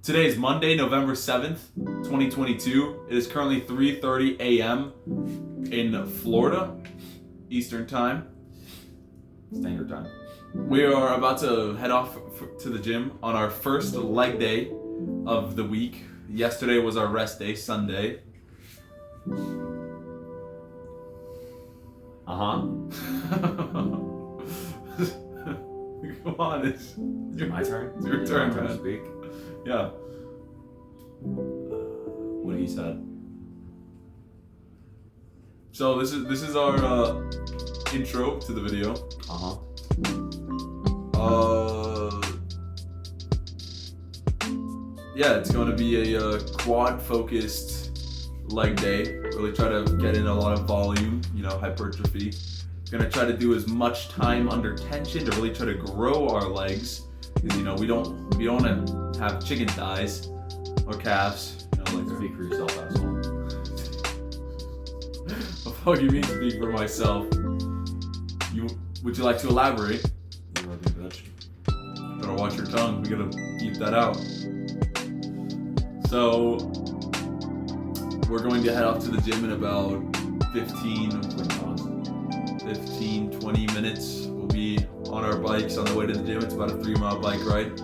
Today is Monday, November 7th, 2022. It is currently 3:30 a.m. in Florida, Eastern Time, Standard Time. We are about to head off to the gym on our first leg day of the week. Yesterday was our rest day, Sunday. Come on, it's my turn. It's your turn, my turn man. to speak. Yeah. What he said. So this is our intro to the video. Yeah, it's going to be a quad focused leg day. Really try to get in a lot of volume, hypertrophy. Gonna try to do as much time under tension to really try to grow our legs, because we don't want to have chicken thighs or calves. Speak for yourself, asshole. What the fuck you mean speak for myself? Would you like to elaborate? You love your bitch. Better watch your tongue. We gotta keep that out. So we're going to head off to the gym in about 20 minutes. We'll be on our bikes on the way to the gym. It's about a 3-mile bike ride.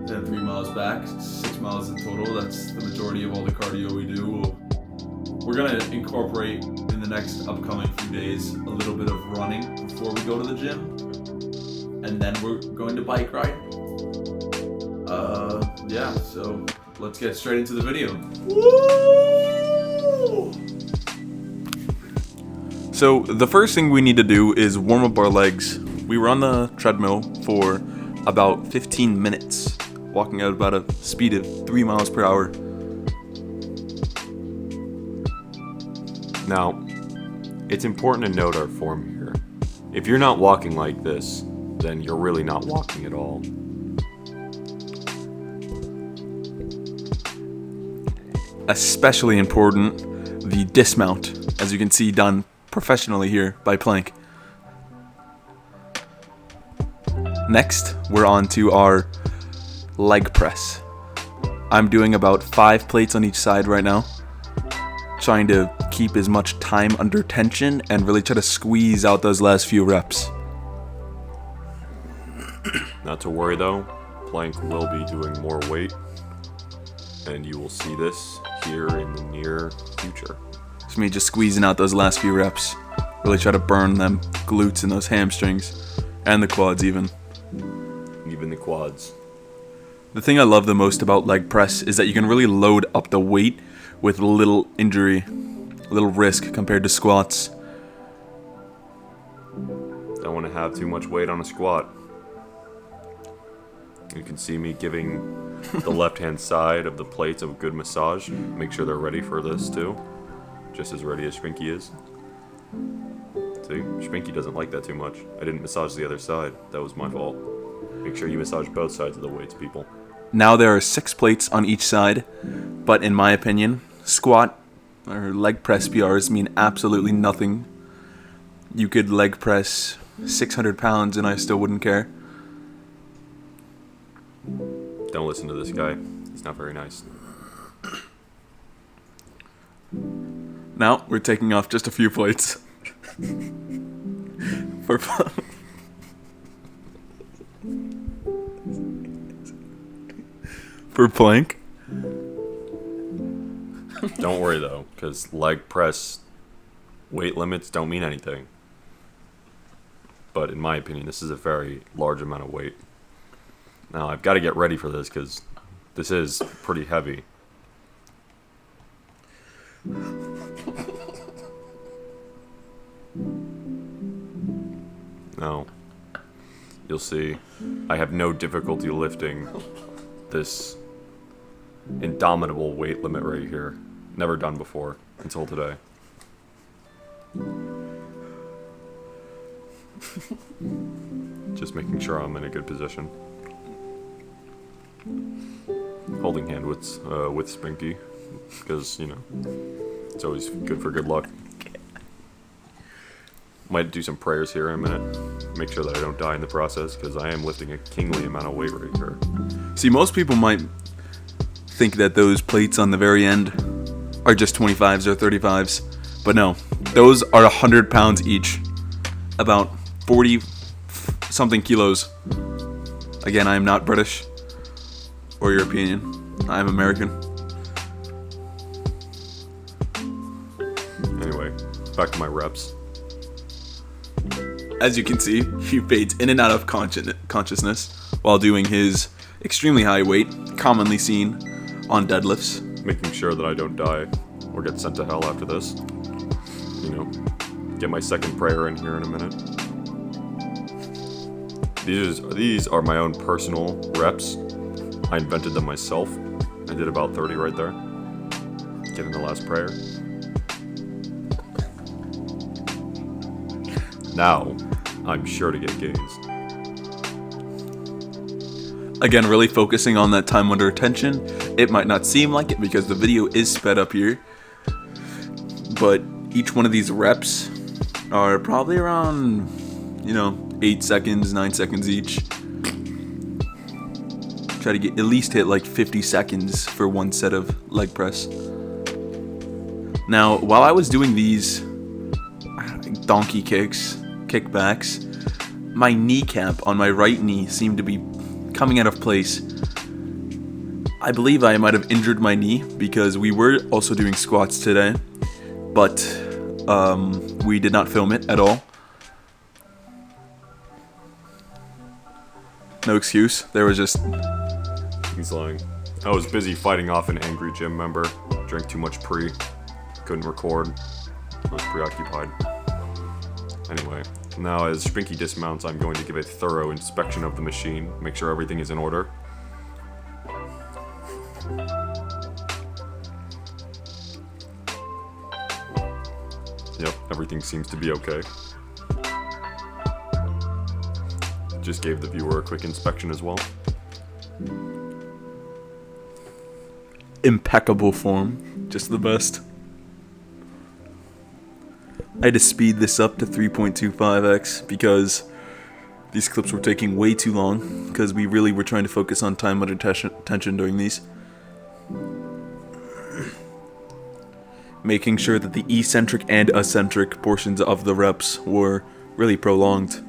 Then 3 miles back, 6 miles in total. That's the majority of all the cardio we do. We're gonna incorporate in the next upcoming few days a little bit of running before we go to the gym. And then we're going to bike ride. So let's get straight into the video. Woo! So the first thing we need to do is warm up our legs. We were on the treadmill for about 15 minutes, walking at about a speed of 3 miles per hour. Now, it's important to note our form here. If you're not walking like this, then you're really not walking at all. Especially important, the dismount, as you can see done professionally here by Plank. Next, we're on to our leg press. I'm doing about 5 plates on each side right now, trying to keep as much time under tension and really try to squeeze out those last few reps. Not to worry though, Plank will be doing more weight, and you will see this here in the near future. It's me just squeezing out those last few reps. Really try to burn them glutes and those hamstrings, and the quads even. Even the quads. The thing I love the most about leg press is that you can really load up the weight with little injury, little risk compared to squats. Don't want to have too much weight on a squat. You can see me giving the left-hand side of the plates a good massage. Make sure they're ready for this too. Just as ready as Shpinky is. See, Shpinky doesn't like that too much. I didn't massage the other side. That was my fault. Make sure you massage both sides of the weights, people. Now there are 6 plates on each side, but in my opinion, squat or leg press PRs mean absolutely nothing. You could leg press 600 pounds and I still wouldn't care. Don't listen to this guy. He's not very nice. Now we're taking off just a few plates. For Plank. Don't worry though, because leg press weight limits don't mean anything. But in my opinion, this is a very large amount of weight. Now I've got to get ready for this because this is pretty heavy. Now, you'll see I have no difficulty lifting this indomitable weight limit right here. Never done before until today. Just making sure I'm in a good position. Holding hand with Shpinky, because it's always good for good luck. Might do some prayers here in a minute. Make sure that I don't die in the process, because I am lifting a kingly amount of weight right here. See, most people might think that those plates on the very end are just 25s or 35s. But no, those are 100 pounds each. About 40 something kilos. Again, I am not British or European. I am American. Anyway, back to my reps. As you can see, he fades in and out of consciousness while doing his extremely high weight, commonly seen on deadlifts. Making sure that I don't die or get sent to hell after this. You know, get my second prayer in here in a minute. These are my own personal reps. I invented them myself. I did about 30 right there. Getting the last prayer. Now, I'm sure to get gains. Again, really focusing on that time under tension. It might not seem like it because the video is sped up here, but each one of these reps are probably around, 8 seconds, 9 seconds each. Try to get at least hit like 50 seconds for one set of leg press. Now, while I was doing these donkey kickbacks, my kneecap on my right knee seemed to be coming out of place. I believe I might have injured my knee because we were also doing squats today, but we did not film it at all. No excuse. There was just... He's lying. I was busy fighting off an angry gym member. Drank too much pre. Couldn't record. I was preoccupied. Anyway, now as Shpinky dismounts, I'm going to give a thorough inspection of the machine. Make sure everything is in order. Yep, everything seems to be okay. Just gave the viewer a quick inspection as well. Impeccable form. Just the best. I had to speed this up to 3.25x because these clips were taking way too long because we really were trying to focus on time under tension during these. Making sure that the eccentric and eccentric portions of the reps were really prolonged.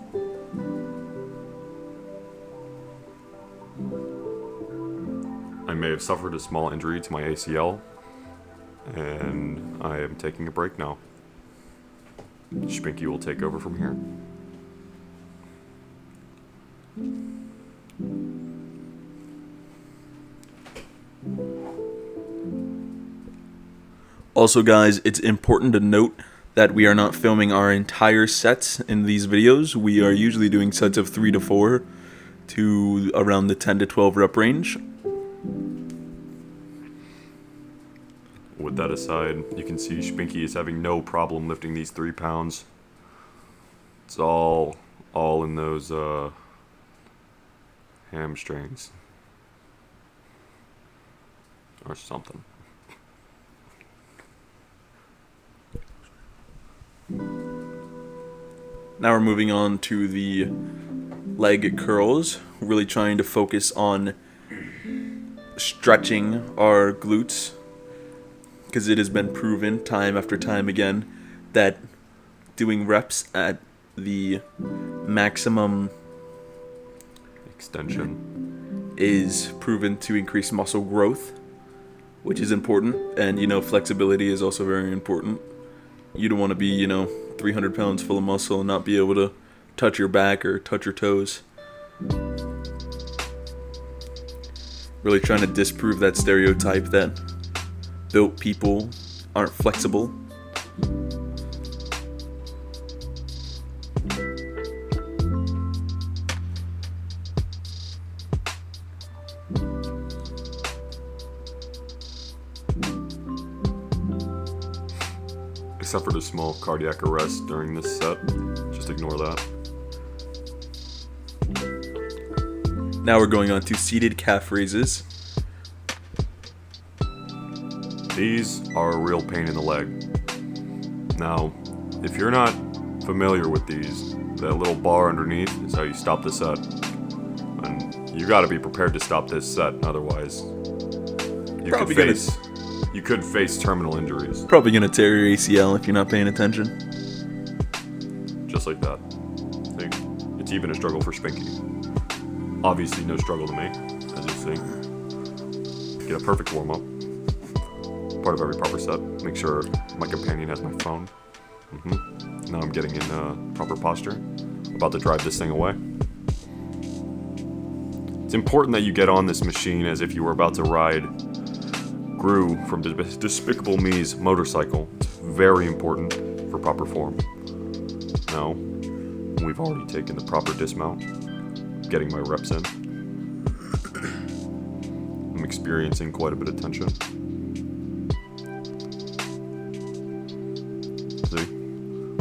I may have suffered a small injury to my ACL, and I am taking a break now. Shpinky will take over from here. Also guys, it's important to note that we are not filming our entire sets in these videos. We are usually doing sets of 3 to 4 to around the 10 to 12 rep range. With that aside, you can see Shpinky is having no problem lifting these 3 pounds. It's all in those hamstrings or something. Now we're moving on to the leg curls, really trying to focus on stretching our glutes, because it has been proven time after time again that doing reps at the maximum Extension is proven to increase muscle growth, which is important, and flexibility is also very important. You don't want to be 300 pounds full of muscle and not be able to touch your back or touch your toes. Really trying to disprove that stereotype that built people aren't flexible. I suffered a small cardiac arrest during this set. Just ignore that. Now we're going on to seated calf raises. These are a real pain in the leg. Now, if you're not familiar with these, that little bar underneath is how you stop the set. And you gotta be prepared to stop this set, otherwise You could face terminal injuries, Probably gonna tear your ACL if you're not paying attention. just like that. See? It's even a struggle for Shpinky. Obviously, no struggle to me, as you see. Get a perfect warm up. Part of every proper set. Make sure my companion has my phone. Now I'm getting in proper posture. About to drive this thing away. It's important that you get on this machine as if you were about to ride Gru from Despicable Me's motorcycle. It's very important for proper form. Now, we've already taken the proper dismount. Getting my reps in. I'm experiencing quite a bit of tension. See?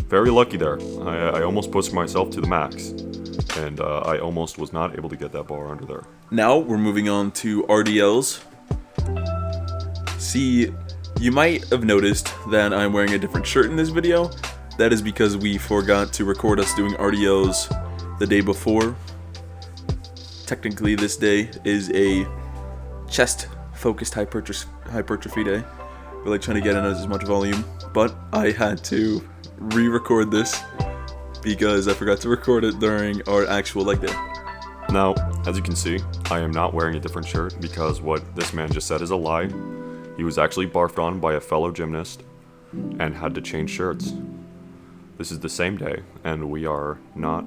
Very lucky there. I almost pushed myself to the max. And I almost was not able to get that bar under there. Now we're moving on to RDLs. See, you might have noticed that I'm wearing a different shirt in this video. That is because we forgot to record us doing RDLs the day before. Technically, this day is a chest-focused hypertrophy day. We're like trying to get in as much volume, but I had to re-record this because I forgot to record it during our actual leg day. Now, as you can see, I am not wearing a different shirt because what this man just said is a lie. He was actually barfed on by a fellow gymnast and had to change shirts. This is the same day, and we are not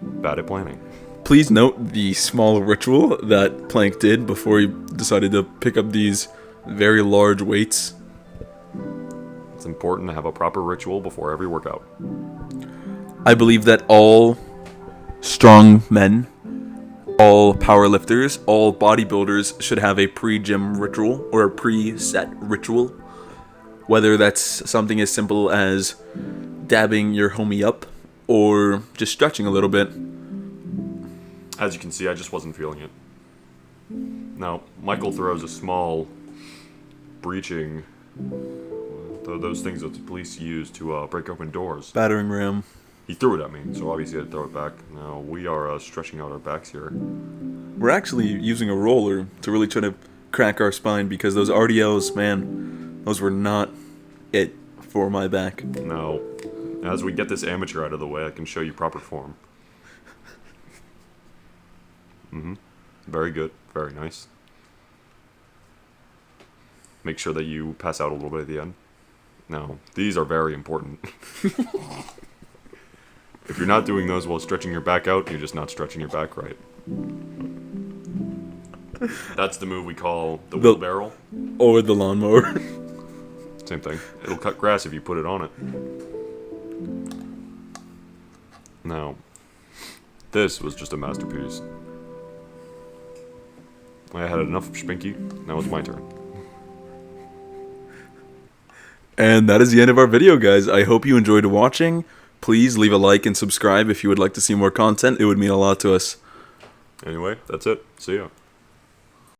bad at planning. Please note the small ritual that Plank did before he decided to pick up these very large weights. It's important to have a proper ritual before every workout. I believe that all strong men, all powerlifters, all bodybuilders should have a pre-gym ritual or a pre-set ritual. Whether that's something as simple as dabbing your homie up or just stretching a little bit. As you can see, I just wasn't feeling it. Now, Michael throws a small breaching, those things that the police use to break open doors. Battering ram. He threw it at me, so obviously I had to throw it back. Now, we are stretching out our backs here. We're actually using a roller to really try to crack our spine because those RDLs, man, those were not it for my back. Now, as we get this amateur out of the way, I can show you proper form. Very good. Very nice. Make sure that you pass out a little bit at the end. Now, these are very important. If you're not doing those while stretching your back out, you're just not stretching your back right. That's the move we call the wheelbarrow. Or the lawnmower. Same thing. It'll cut grass if you put it on it. Now, this was just a masterpiece. I had enough of Shpinky. Now it's my turn. And that is the end of our video, guys. I hope you enjoyed watching. Please leave a like and subscribe if you would like to see more content. It would mean a lot to us. Anyway, that's it. See ya.